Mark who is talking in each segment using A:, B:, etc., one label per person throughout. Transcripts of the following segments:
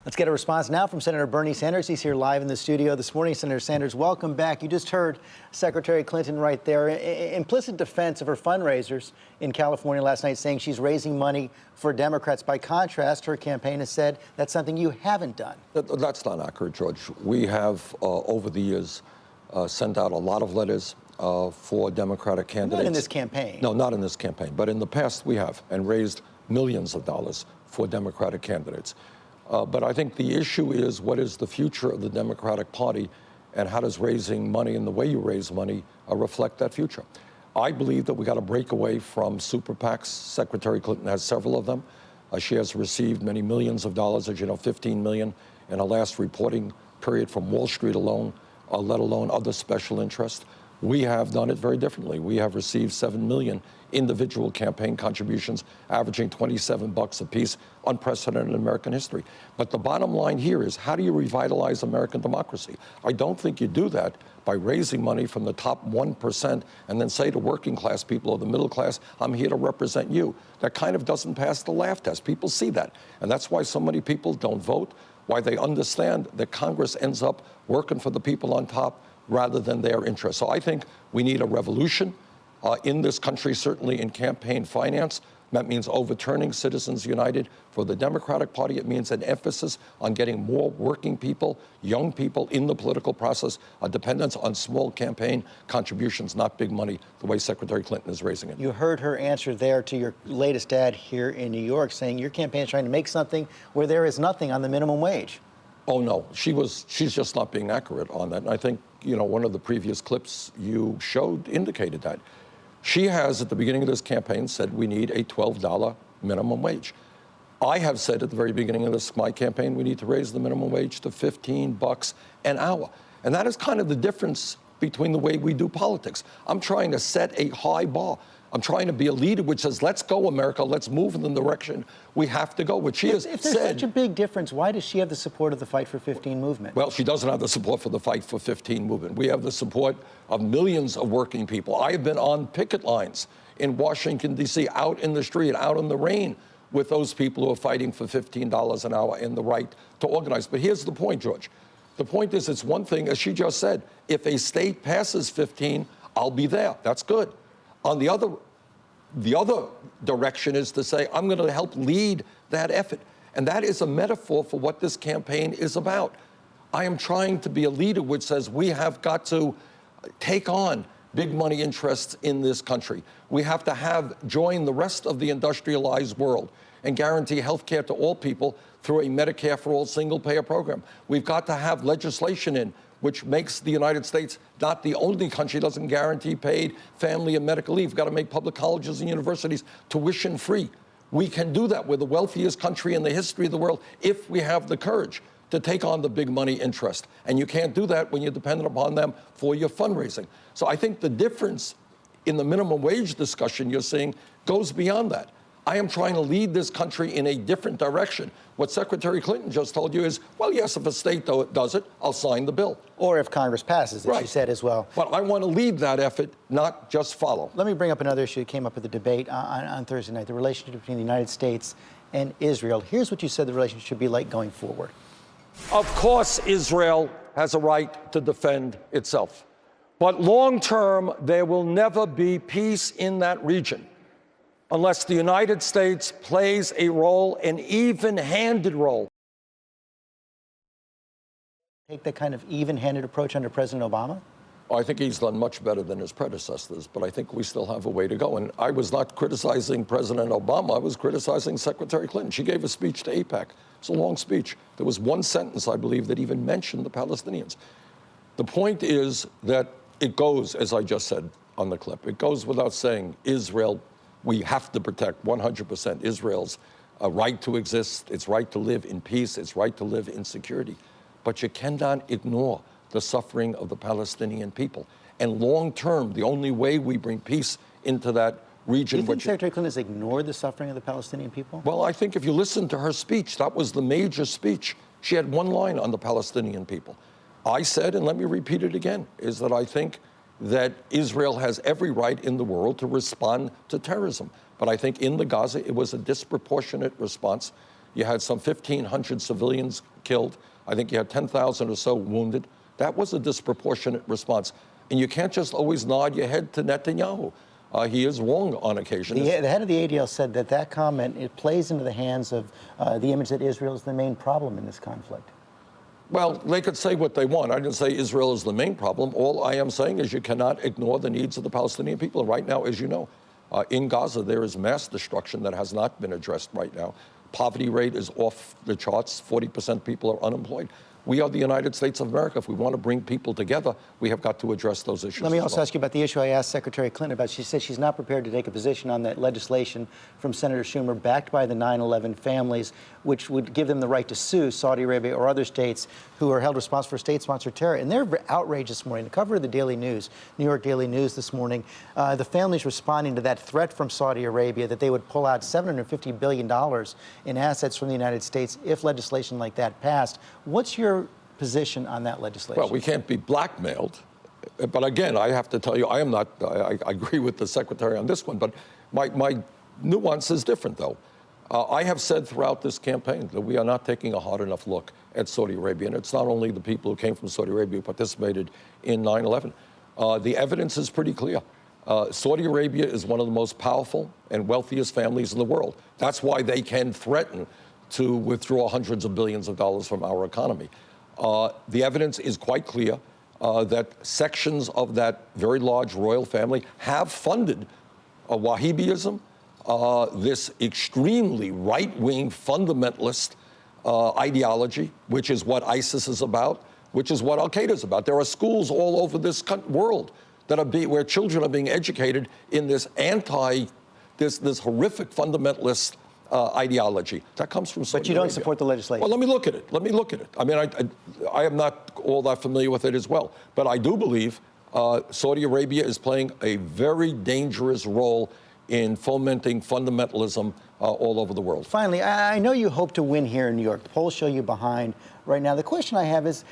A: Let's get a response now from Senator Bernie Sanders. He's here live in the studio this morning. Senator Sanders, welcome back. You just heard Secretary Clinton right there. Implicit defense of her fundraisers in California last night, saying she's raising money for Democrats. By contrast, her campaign has said that's something you haven't done.
B: That's not accurate, George. We have, over the years, sent out a lot of letters for Democratic candidates.
A: Not in this campaign.
B: No, not in this campaign. But in the past, we have, and raised millions of dollars for Democratic candidates. But I think the issue is, what is the future of the Democratic Party, and how does raising money and the way you raise money reflect that future? I believe that we got to break away from super PACs. Secretary Clinton has several of them. She has received many millions of dollars, as you know, 15 million in her last reporting period from Wall Street alone, let alone other special interests. We have done it very differently. We have received 7 million individual campaign contributions, averaging $27 apiece, unprecedented in American history. But the bottom line here is, how do you revitalize American democracy? I don't think you do that by raising money from the top 1% and then say to working class people or the middle class, I'm here to represent you. That kind of doesn't pass the laugh test. People see that. And that's why so many people don't vote, why they understand that Congress ends up working for the people on top rather than their interests. So I think we need a revolution in this country, certainly in campaign finance. That means overturning Citizens United. For the Democratic Party, it means an emphasis on getting more working people, young people in the political process, a dependence on small campaign contributions, not big money, the way Secretary Clinton is raising it.
A: You heard her answer there to your latest ad here in New York, saying your campaign is trying to make something where there is nothing on the minimum wage.
B: Oh, no, she's just not being accurate on that. And I think, you know, one of the previous clips you showed indicated that. She has, at the beginning of this campaign, said we need a $12 minimum wage. I have said at the very beginning of my campaign, we need to raise the minimum wage to $15 an hour. And that is kind of the difference between the way we do politics. I'm trying to set a high bar. I'm trying to be a leader which says, let's go, America, let's move in the direction we have to go. Which she has
A: if there's such a big difference, why does she have the support of the Fight for 15 movement?
B: Well, she doesn't have the support for the Fight for 15 movement. We have the support of millions of working people. I have been on picket lines in Washington, D.C., out in the street, out in the rain, with those people who are fighting for $15 an hour and the right to organize. But here's the point, George. The point is, it's one thing, as she just said, if a state passes 15, I'll be there. That's good. On the other direction is to say, I'm going to help lead that effort. And that is a metaphor for what this campaign is about. I am trying to be a leader which says we have got to take on big money interests in this country. We have to join the rest of the industrialized world and guarantee health care to all people through a Medicare for all single-payer program. We've got to have legislation in which makes the United States not the only country that doesn't guarantee paid family and medical leave. We've got to make public colleges and universities tuition-free. We can do that. We're the wealthiest country in the history of the world if we have the courage to take on the big money interest. And you can't do that when you're dependent upon them for your fundraising. So I think the difference in the minimum wage discussion you're seeing goes beyond that. I am trying to lead this country in a different direction. What Secretary Clinton just told you is, well, yes, if a state does it, I'll sign the bill.
A: Or if Congress passes it, right. She said as well.
B: But I want to lead that effort, not just follow.
A: Let me bring up another issue that came up at the debate on Thursday night, the relationship between the United States and Israel. Here's what you said the relationship should be like going forward.
B: Of course, Israel has a right to defend itself. But long term, there will never be peace in that region unless the United States plays a role, an even-handed role.
A: Take that kind of even-handed approach under President Obama?
B: I think he's done much better than his predecessors, but I think we still have a way to go. And I was not criticizing President Obama. I was criticizing Secretary Clinton. She gave a speech to AIPAC. It's a long speech. There was one sentence, I believe, that even mentioned the Palestinians. The point is that it goes, as I just said on the clip, it goes without saying, Israel, we have to protect 100% Israel's right to exist, its right to live in peace, its right to live in security. But you cannot ignore the suffering of the Palestinian people. And long term, the only way we bring peace into that region.
A: Do you think Secretary Clinton has ignored the suffering of the Palestinian people?
B: Well, I think if you listen to her speech, that was the major speech. She had one line on the Palestinian people. I said, and let me repeat it again, is that I think that Israel has every right in the world to respond to terrorism. But I think in the Gaza, it was a disproportionate response. You had some 1,500 civilians killed. I think you had 10,000 or so wounded. That was a disproportionate response. And you can't just always nod your head to Netanyahu. He is wrong on occasion.
A: The head of the ADL said that comment, it plays into the hands of the image that Israel is the main problem in this conflict.
B: Well, they could say what they want. I didn't say Israel is the main problem. All I am saying is you cannot ignore the needs of the Palestinian people. And right now, as you know, in Gaza, there is mass destruction that has not been addressed right now. Poverty rate is off the charts. 40% people are unemployed. We are the United States of America. If we want to bring people together, we have got to address those issues.
A: Let me also ask you about the issue I asked Secretary Clinton about. She said she's not prepared to take a position on that legislation from Senator Schumer backed by the 9/11 families, which would give them the right to sue Saudi Arabia or other states who are held responsible for state-sponsored terror. And they're outraged this morning. The cover of the Daily News, New York Daily News this morning, the families responding to that threat from Saudi Arabia that they would pull out $750 billion in assets from the United States if legislation like that passed. What's your position on that legislation?
B: Well, we can't be blackmailed. But again, I have to tell you, I am not, I agree with the Secretary on this one, but my nuance is different, though. I have said throughout this campaign that we are not taking a hard enough look at Saudi Arabia. And it's not only the people who came from Saudi Arabia who participated in 9/11. The evidence is pretty clear. Saudi Arabia is one of the most powerful and wealthiest families in the world. That's why they can threaten to withdraw hundreds of billions of dollars from our economy. The evidence is quite clear that sections of that very large royal family have funded Wahhabism, this extremely right-wing fundamentalist ideology, which is what ISIS is about, which is what Al-Qaeda is about. There are schools all over this world that are where children are being educated in this this horrific fundamentalist ideology. That comes from Saudi
A: But you don't
B: Arabia.
A: support the legislation.
B: Well, let me look at it. Let me look at it. I mean, I am not all that familiar with it as well. But I do believe Saudi Arabia is playing a very dangerous role in fomenting fundamentalism all over the world.
A: Finally, I know you hope to win here in New York. The polls show you behind right now. The question I have is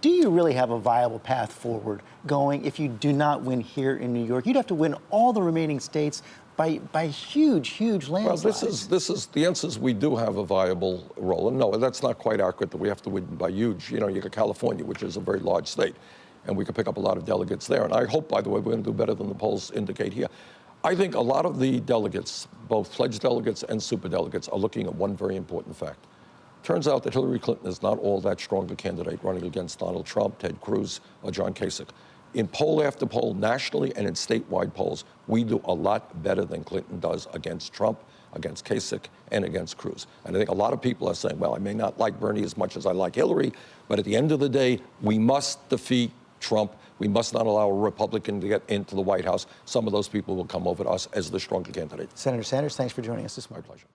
A: do you really have a viable path forward going if you do not win here in New York? You'd have to win all the remaining states by huge landslides.
B: Well, the answer is we do have a viable role. And no, that's not quite accurate that we have to win by huge. You know, you got California, which is a very large state, and we could pick up a lot of delegates there. And I hope, by the way, we're going to do better than the polls indicate here. I think a lot of the delegates, both pledged delegates and superdelegates, are looking at one very important fact. Turns out that Hillary Clinton is not all that strong a candidate running against Donald Trump, Ted Cruz, or John Kasich. In poll after poll, nationally and in statewide polls, we do a lot better than Clinton does against Trump, against Kasich, and against Cruz. And I think a lot of people are saying, well, I may not like Bernie as much as I like Hillary, but at the end of the day, we must defeat Trump. We must not allow a Republican to get into the White House. Some of those people will come over to us as the stronger candidate.
A: Senator Sanders, thanks for joining us this morning.
B: My pleasure.